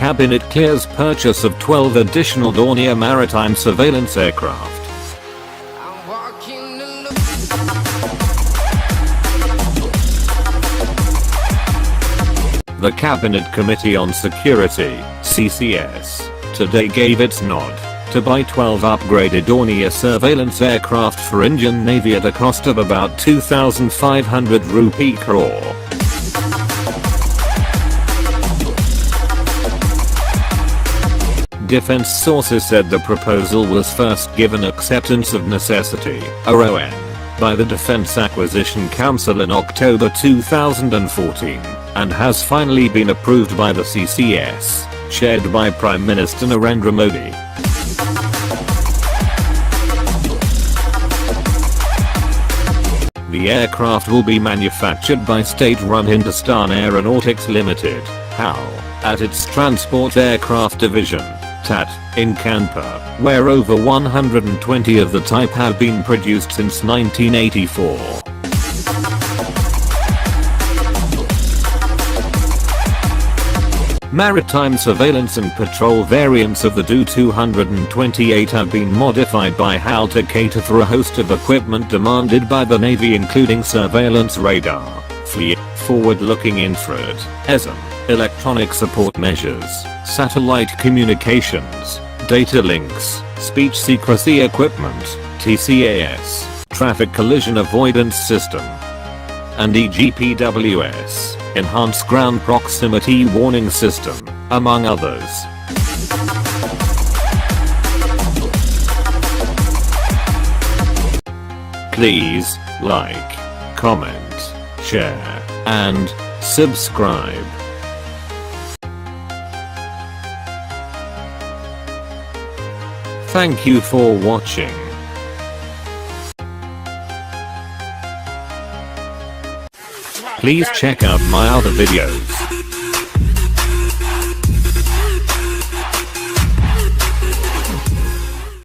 Cabinet clears purchase of 12 additional Dornier Maritime Surveillance Aircraft. The Cabinet Committee on Security, CCS, today gave its nod to buy 12 upgraded Dornier surveillance aircraft for Indian Navy at a cost of about 2,500 rupee crore. Defense sources said the proposal was first given acceptance of necessity (RON) by the Defense Acquisition Council in October 2014 and has finally been approved by the CCS, chaired by Prime Minister Narendra Modi. The aircraft will be manufactured by state-run Hindustan Aeronautics Limited, HAL, at its Transport Aircraft Division, TAT, in Kanpur, where over 120 of the type have been produced since 1984. Maritime surveillance and patrol variants of the Do-228 have been modified by HAL to cater for a host of equipment demanded by the Navy, including surveillance radar, FLIR, forward-looking infrared, ESM, electronic support measures, satellite communications, data links, speech secrecy equipment, TCAS, traffic collision avoidance system, and EGPWS, enhanced ground proximity warning system, among others. Please like, comment, share, and subscribe. Thank you for watching. Please check out my other videos.